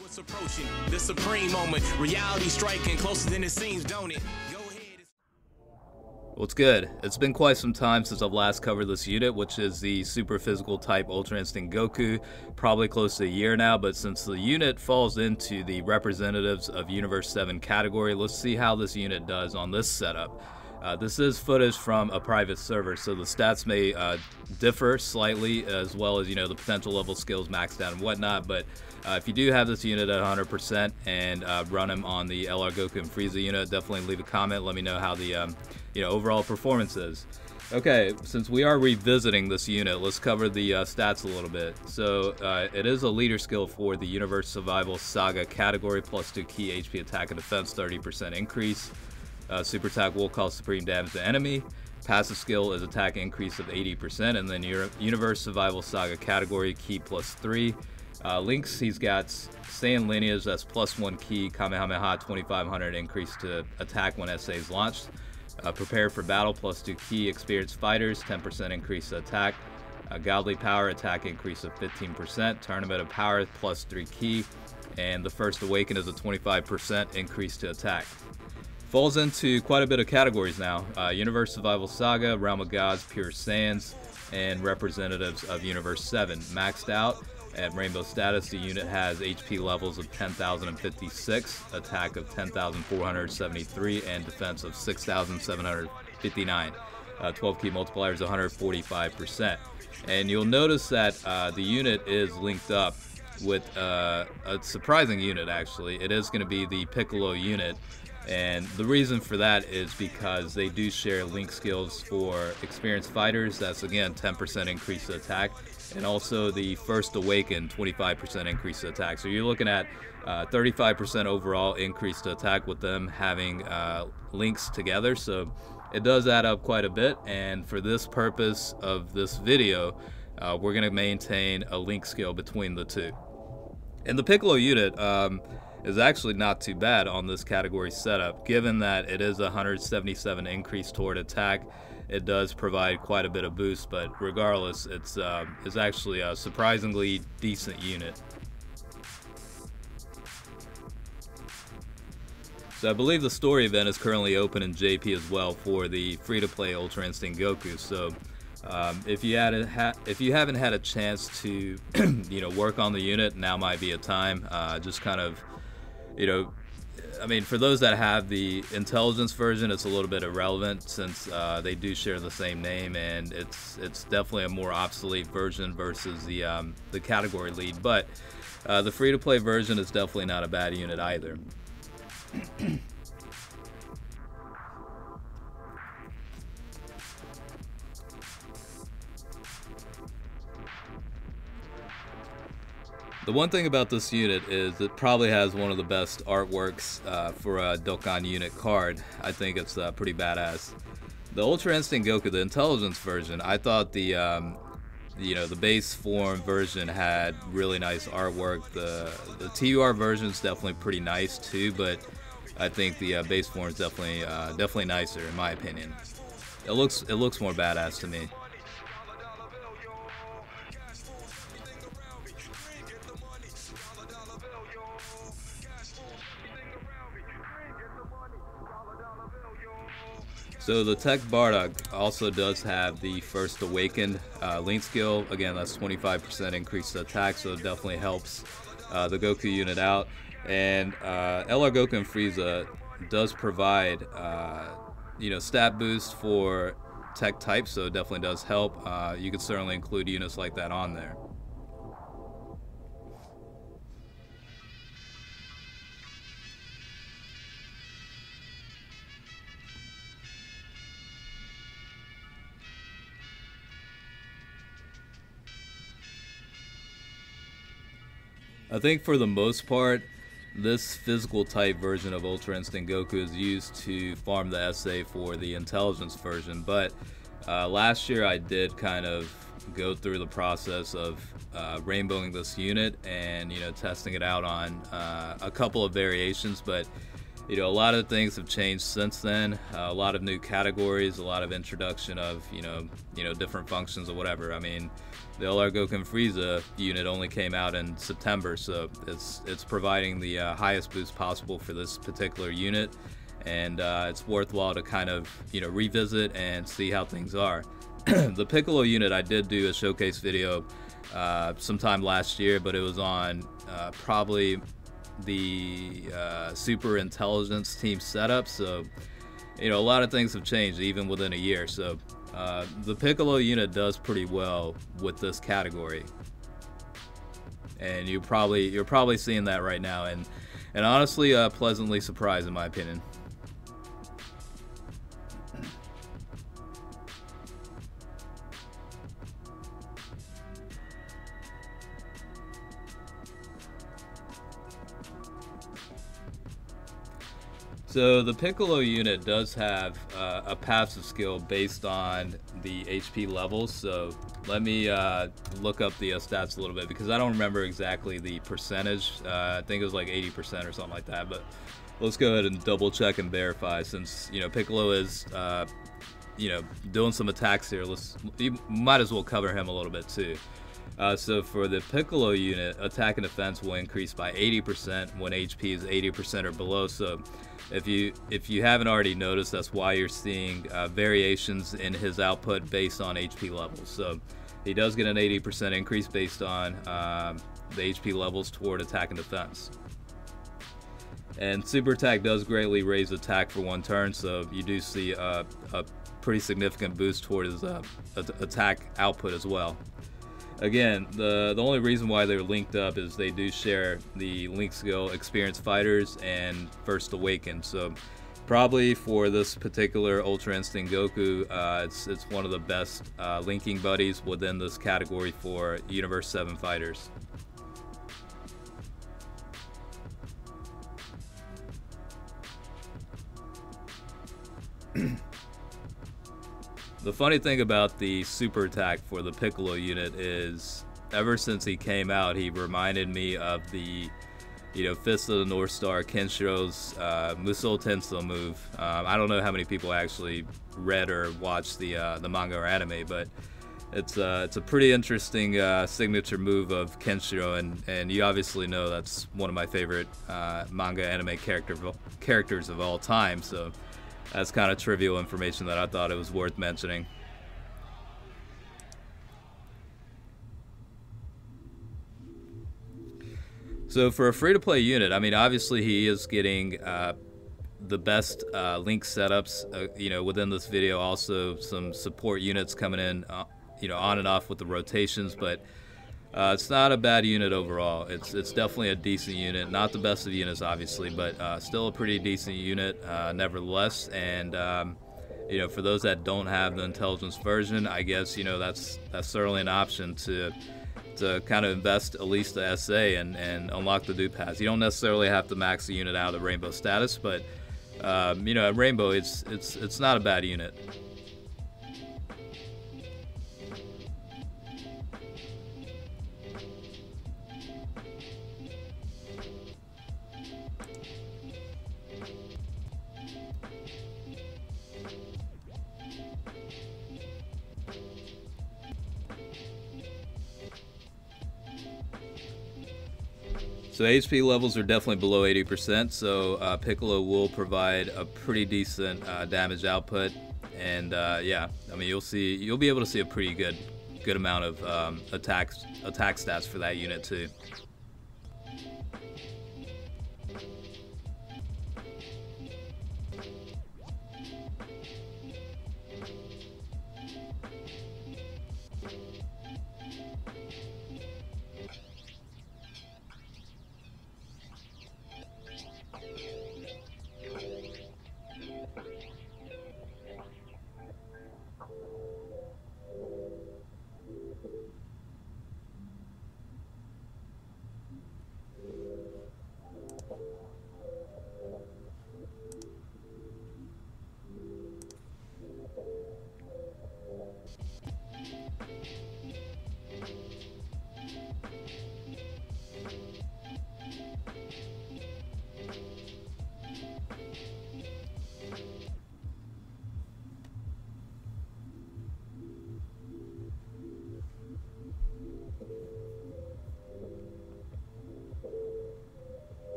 What's approaching the supreme moment, reality striking closer than it seems, don't it? Go ahead. What's good? It's been quite some time since I've last covered this unit, which is the super physical type Ultra Instinct Goku, probably close to a year now, but since the unit falls into the representatives of Universe 7 category, let's see how this unit does on this setup. This is footage from a private server, so the stats may differ slightly, as well as, you know, the potential level skills maxed out and whatnot, but if you do have this unit at 100% and run him on the LR Goku and Frieza unit, definitely leave a comment, let me know how the overall performance is. Okay, since we are revisiting this unit, let's cover the stats a little bit. So it is a leader skill for the Universe Survival Saga category, plus 2 key HP attack and defense, 30% increase. Super attack will cause supreme damage to enemy. Passive skill is attack increase of 80%, and then Universe Survival Saga category key plus 3. Links, he's got Saiyan lineage, that's plus 1 key, Kamehameha 2500 increase to attack when SA is launched. Prepare for battle plus 2 key, experienced fighters 10% increase to attack. Godly power attack increase of 15%. Tournament of power plus 3 key, and the first awaken is a 25% increase to attack. Falls into quite a bit of categories now. Universe Survival Saga, Realm of Gods, Pure Saiyans, and representatives of Universe 7. Maxed out at Rainbow status, the unit has HP levels of 10,056, attack of 10,473, and defense of 6,759. 12 key multiplier is 145%. And you'll notice that the unit is linked up with a surprising unit, actually. It is going to be the Piccolo unit. And the reason for that is because they do share link skills for experienced fighters. That's again 10% increase to attack, and also the first awaken 25% increase to attack. So you're looking at 35% overall increase to attack with them having links together. So it does add up quite a bit. And for this purpose of this video, we're going to maintain a link skill between the two. And the Piccolo unit is actually not too bad on this category setup, given that it is a 177 increase toward attack. It does provide quite a bit of boost, but regardless, it's actually a surprisingly decent unit. So I believe the story event is currently open in JP as well for the free-to-play Ultra Instinct Goku. So if you haven't had a chance to work on the unit, now might be a time. Just kind of, I mean, for those that have the intelligence version, it's a little bit irrelevant since they do share the same name, and it's definitely a more obsolete version versus the category lead. But the free-to-play version is definitely not a bad unit either. The one thing about this unit is it probably has one of the best artworks for a Dokkan unit card. I think it's pretty badass. The Ultra Instinct Goku, the intelligence version, I thought the the base form version had really nice artwork. The TUR version is definitely pretty nice too, but I think the base form is definitely nicer in my opinion. It looks more badass to me. So the Tech Bardock also does have the first awakened link skill. Again, that's 25% increase to attack, so it definitely helps the Goku unit out. And LR Goku and Frieza does provide stat boost for tech types, so it definitely does help. You could certainly include units like that on there. I think for the most part, this physical type version of Ultra Instinct Goku is used to farm the SA for the intelligence version, but last year I did kind of go through the process of rainbowing this unit and testing it out on a couple of variations, but you know, a lot of things have changed since then. A lot of new categories, a lot of introduction of, you know, different functions or whatever. I mean, the LR Goku Frieza unit only came out in September, so it's providing the highest boost possible for this particular unit, and it's worthwhile to kind of, you know, revisit and see how things are. The Piccolo unit, I did do a showcase video sometime last year, but it was on probably the super intelligence team setup, so you know, a lot of things have changed even within a year. So the Piccolo unit does pretty well with this category, and you're probably seeing that right now, and honestly pleasantly surprised in my opinion. So the Piccolo unit does have a passive skill based on the HP levels. So let me look up the stats a little bit, because I don't remember exactly the percentage. I think it was like 80% or something like that. But let's go ahead and double check and verify, since, you know, Piccolo is you know, doing some attacks here. You might as well cover him a little bit too. So for the Piccolo unit, attack and defense will increase by 80% when HP is 80% or below. So if you haven't already noticed, that's why you're seeing variations in his output based on HP levels. So he does get an 80% increase based on the HP levels toward attack and defense. And super attack does greatly raise attack for one turn, so you do see a pretty significant boost toward his attack output as well. Again, the only reason why they're linked up is they do share the link skill Experienced Fighters and First Awakened. So probably for this particular Ultra Instinct Goku, it's one of the best linking buddies within this category for Universe 7 fighters. The funny thing about the super attack for the Piccolo unit is, ever since he came out, he reminded me of the, you know, Fist of the North Star, Kenshiro's Musou Tensou move. I don't know how many people actually read or watched the manga or anime, but it's a pretty interesting signature move of Kenshiro, and you obviously know that's one of my favorite manga anime characters of all time. So that's kind of trivial information that I thought it was worth mentioning. So for a free-to-play unit, I mean, obviously he is getting the best link setups, you know, within this video. Also some support units coming in, you know, on and off with the rotations, but it's not a bad unit overall. It's definitely a decent unit. Not the best of units, obviously, but still a pretty decent unit nevertheless. And you know, for those that don't have the intelligence version, I guess, you know, that's certainly an option to kind of invest at least the SA and unlock the dupe pass. You don't necessarily have to max the unit out of the Rainbow status, but you know, at Rainbow, it's not a bad unit. So HP levels are definitely below 80%, so Piccolo will provide a pretty decent damage output, and yeah, I mean, you'll be able to see a pretty good amount of attack stats for that unit too.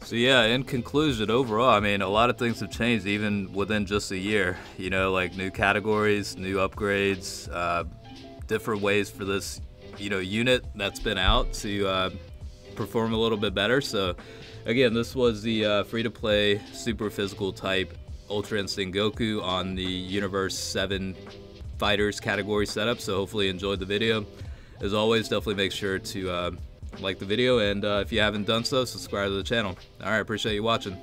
So yeah, in conclusion, overall, I mean, a lot of things have changed even within just a year. You know, like new categories, new upgrades, different ways for this, you know, unit that's been out to perform a little bit better. So again, this was the free-to-play super physical type Ultra Instinct Goku on the Universe 7 Fighters category setup. So hopefully you enjoyed the video. As always, definitely make sure to like the video, and if you haven't done so, subscribe to the channel. Alright, appreciate you watching.